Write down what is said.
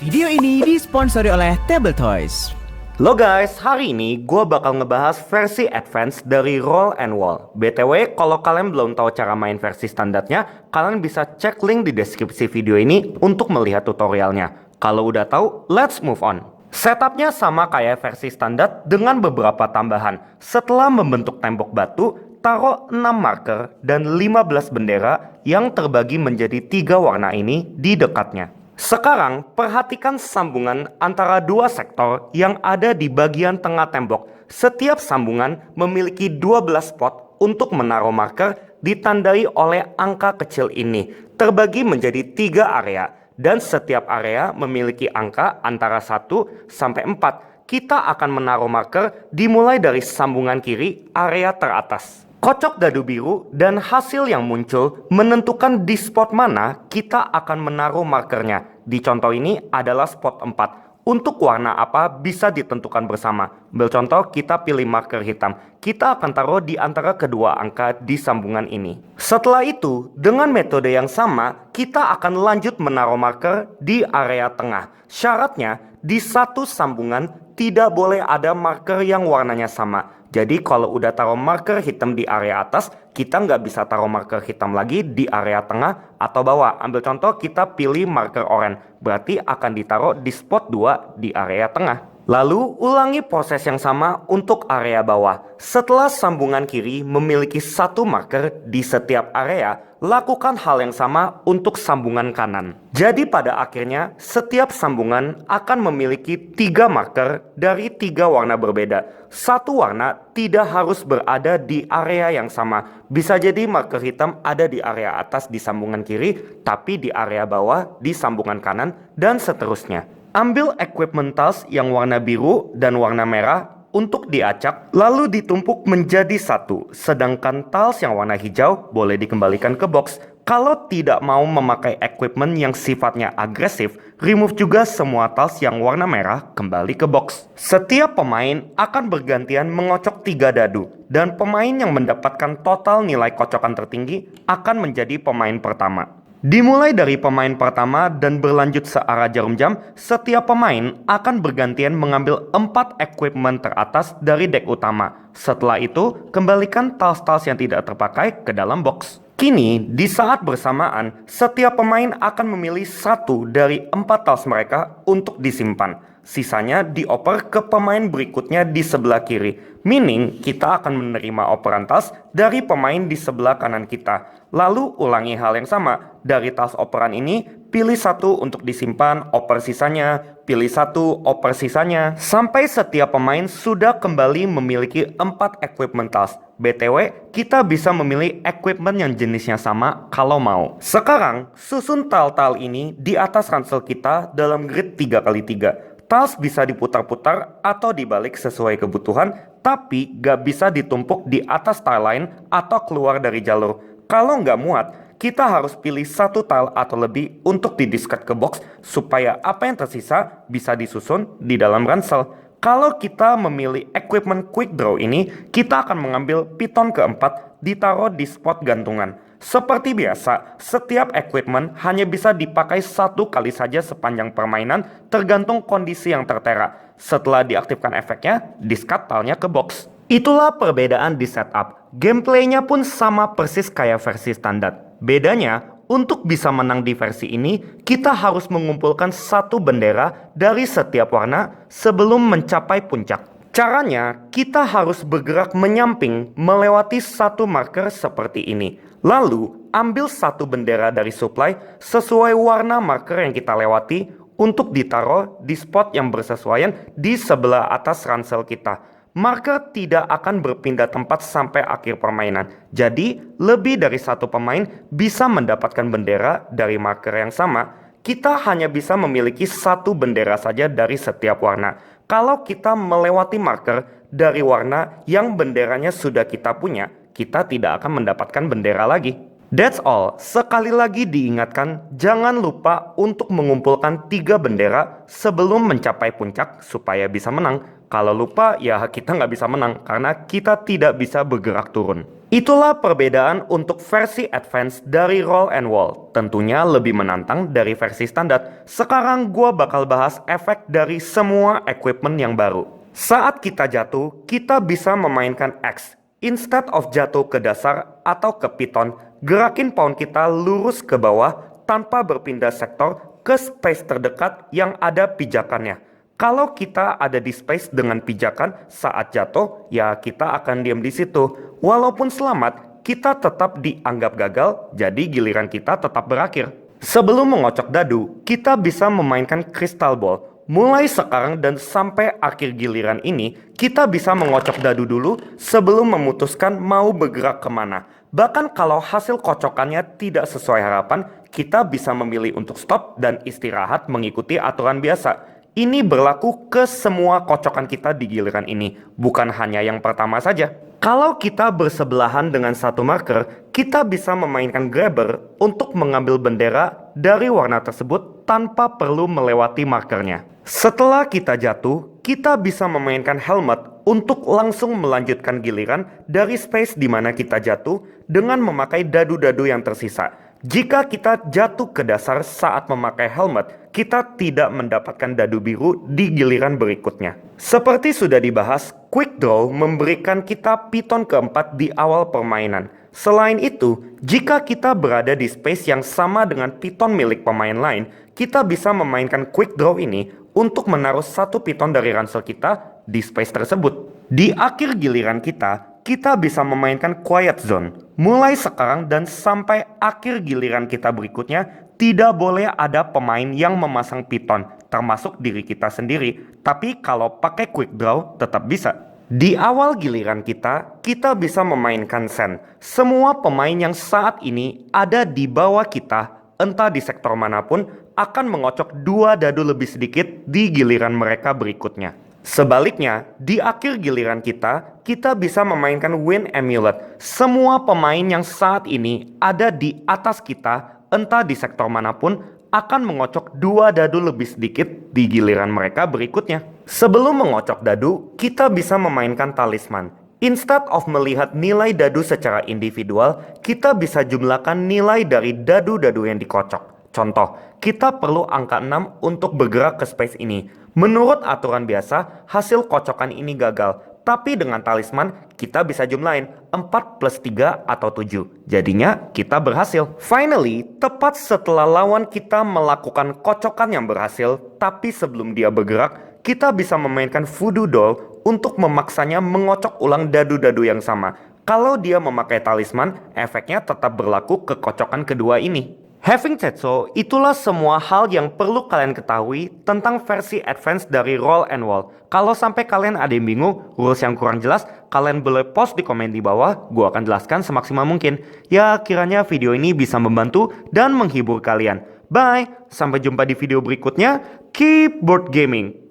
Video ini disponsori oleh Table Toys. Halo guys, hari ini gue bakal ngebahas versi advance dari Roll and Wall. BTW, kalau kalian belum tahu cara main versi standarnya, kalian bisa cek link di deskripsi video ini untuk melihat tutorialnya. Kalau udah tahu, let's move on. Setupnya sama kayak versi standar dengan beberapa tambahan. Setelah membentuk tembok batu, taruh 6 marker dan 15 bendera yang terbagi menjadi 3 warna ini di dekatnya. Sekarang, perhatikan sambungan antara dua sektor yang ada di bagian tengah tembok. Setiap sambungan memiliki 12 spot untuk menaruh marker ditandai oleh angka kecil ini. Terbagi menjadi 3 area, dan setiap area memiliki angka antara 1 sampai 4. Kita akan menaruh marker dimulai dari sambungan kiri area teratas. Kocok dadu biru dan hasil yang muncul menentukan di spot mana kita akan menaruh markernya. Di contoh ini adalah spot 4. Untuk warna apa bisa ditentukan bersama. Ambil contoh, kita pilih marker hitam. Kita akan taruh di antara kedua angka di sambungan ini. Setelah itu, dengan metode yang sama, kita akan lanjut menaruh marker di area tengah. Syaratnya, di satu sambungan tidak boleh ada marker yang warnanya sama. Jadi kalau udah taruh marker hitam di area atas, kita nggak bisa taruh marker hitam lagi di area tengah atau bawah. Ambil contoh, kita pilih marker oranye, berarti akan ditaruh di spot 2 di area tengah. Lalu ulangi proses yang sama untuk area bawah. Setelah sambungan kiri memiliki 1 marker di setiap area, lakukan hal yang sama untuk sambungan kanan. Jadi pada akhirnya setiap sambungan akan memiliki 3 marker dari 3 warna berbeda. Satu warna tidak harus berada di area yang sama. Bisa jadi marker hitam ada di area atas di sambungan kiri, tapi di area bawah di sambungan kanan, dan seterusnya. Ambil equipment tiles yang warna biru dan warna merah untuk diacak, lalu ditumpuk menjadi satu. Sedangkan tiles yang warna hijau boleh dikembalikan ke box. Kalau tidak mau memakai equipment yang sifatnya agresif, remove juga semua tiles yang warna merah kembali ke box. Setiap pemain akan bergantian mengocok 3 dadu, dan pemain yang mendapatkan total nilai kocokan tertinggi akan menjadi pemain pertama. Dimulai dari pemain pertama dan berlanjut searah jarum jam, setiap pemain akan bergantian mengambil 4 equipment teratas dari deck utama. Setelah itu, kembalikan tiles-tiles yang tidak terpakai ke dalam box. Kini, di saat bersamaan, setiap pemain akan memilih 1 dari 4 tiles mereka untuk disimpan. Sisanya dioper ke pemain berikutnya di sebelah kiri. Meaning, kita akan menerima operan tiles dari pemain di sebelah kanan kita. Lalu ulangi hal yang sama. Dari tiles operan ini, pilih 1 untuk disimpan, oper sisanya, pilih 1, oper sisanya. Sampai setiap pemain sudah kembali memiliki 4 equipment tiles. BTW, kita bisa memilih equipment yang jenisnya sama kalau mau. Sekarang, susun tile-tile ini di atas ransel kita dalam grid 3x3. Tiles bisa diputar-putar atau dibalik sesuai kebutuhan, tapi gak bisa ditumpuk di atas tile lain atau keluar dari jalur. Kalau nggak muat, kita harus pilih 1 tile atau lebih untuk didiscard ke box supaya apa yang tersisa bisa disusun di dalam ransel. Kalau kita memilih equipment quick draw ini, kita akan mengambil piton keempat ditaruh di spot gantungan. Seperti biasa, setiap equipment hanya bisa dipakai 1 kali saja sepanjang permainan tergantung kondisi yang tertera. Setelah diaktifkan efeknya, discard tile-nya ke box. Itulah perbedaan di setup. Gameplaynya pun sama persis kayak versi standar. Bedanya, untuk bisa menang di versi ini, kita harus mengumpulkan 1 bendera dari setiap warna sebelum mencapai puncak. Caranya, kita harus bergerak menyamping melewati 1 marker seperti ini. Lalu, ambil 1 bendera dari supply sesuai warna marker yang kita lewati untuk ditaruh di spot yang bersesuaian di sebelah atas ransel kita. Marker tidak akan berpindah tempat sampai akhir permainan. Jadi, lebih dari 1 pemain bisa mendapatkan bendera dari marker yang sama. Kita hanya bisa memiliki 1 bendera saja dari setiap warna. Kalau kita melewati marker dari warna yang benderanya sudah kita punya, kita tidak akan mendapatkan bendera lagi. That's all. Sekali lagi diingatkan, jangan lupa untuk mengumpulkan 3 bendera sebelum mencapai puncak supaya bisa menang. Kalau lupa, ya kita nggak bisa menang karena kita tidak bisa bergerak turun. Itulah perbedaan untuk versi advance dari roll and wall. Tentunya lebih menantang dari versi standar. Sekarang gua bakal bahas efek dari semua equipment yang baru. Saat kita jatuh, kita bisa memainkan X. Instead of jatuh ke dasar atau ke piton, gerakin paun kita lurus ke bawah tanpa berpindah sektor ke space terdekat yang ada pijakannya. Kalau kita ada di space dengan pijakan saat jatuh, ya kita akan diam di situ. Walaupun selamat, kita tetap dianggap gagal, jadi giliran kita tetap berakhir. Sebelum mengocok dadu, kita bisa memainkan crystal ball. Mulai sekarang dan sampai akhir giliran ini, kita bisa mengocok dadu dulu sebelum memutuskan mau bergerak kemana. Bahkan kalau hasil kocokannya tidak sesuai harapan, kita bisa memilih untuk stop dan istirahat mengikuti aturan biasa. Ini berlaku ke semua kocokan kita di giliran ini, bukan hanya yang pertama saja. Kalau kita bersebelahan dengan satu marker, kita bisa memainkan grabber untuk mengambil bendera dari warna tersebut tanpa perlu melewati markernya. Setelah kita jatuh, kita bisa memainkan helmet untuk langsung melanjutkan giliran dari space di mana kita jatuh dengan memakai dadu-dadu yang tersisa. Jika kita jatuh ke dasar saat memakai helmet, kita tidak mendapatkan dadu biru di giliran berikutnya. Seperti sudah dibahas, quick draw memberikan kita piton keempat di awal permainan. Selain itu, jika kita berada di space yang sama dengan piton milik pemain lain, kita bisa memainkan quick draw ini untuk menaruh satu piton dari ransel kita di space tersebut. Di akhir giliran kita bisa memainkan quiet zone. Mulai sekarang dan sampai akhir giliran kita berikutnya, tidak boleh ada pemain yang memasang piton, termasuk diri kita sendiri. Tapi kalau pakai quick draw, tetap bisa. Di awal giliran kita bisa memainkan send. Semua pemain yang saat ini ada di bawah kita, entah di sektor manapun, akan mengocok 2 dadu lebih sedikit di giliran mereka berikutnya. Sebaliknya, di akhir giliran kita bisa memainkan win amulet. Semua pemain yang saat ini ada di atas kita, entah di sektor manapun, akan mengocok 2 dadu lebih sedikit di giliran mereka berikutnya. Sebelum mengocok dadu, kita bisa memainkan talisman. Instead of melihat nilai dadu secara individual, kita bisa jumlahkan nilai dari dadu-dadu yang dikocok. Contoh, kita perlu angka 6 untuk bergerak ke space ini. Menurut aturan biasa, hasil kocokan ini gagal. Tapi dengan talisman, kita bisa jumlahin 4 plus 3 atau 7. Jadinya, kita berhasil. Finally, tepat setelah lawan kita melakukan kocokan yang berhasil, tapi sebelum dia bergerak, kita bisa memainkan voodoo doll untuk memaksanya mengocok ulang dadu-dadu yang sama. Kalau dia memakai talisman, efeknya tetap berlaku ke kocokan kedua ini. Having said so, itulah semua hal yang perlu kalian ketahui tentang versi advance dari roll and wall. Kalau sampai kalian ada yang bingung, rules yang kurang jelas, kalian boleh post di komen di bawah, gua akan jelaskan semaksimal mungkin. Ya, kiranya video ini bisa membantu dan menghibur kalian. Bye, sampai jumpa di video berikutnya. Keep board gaming.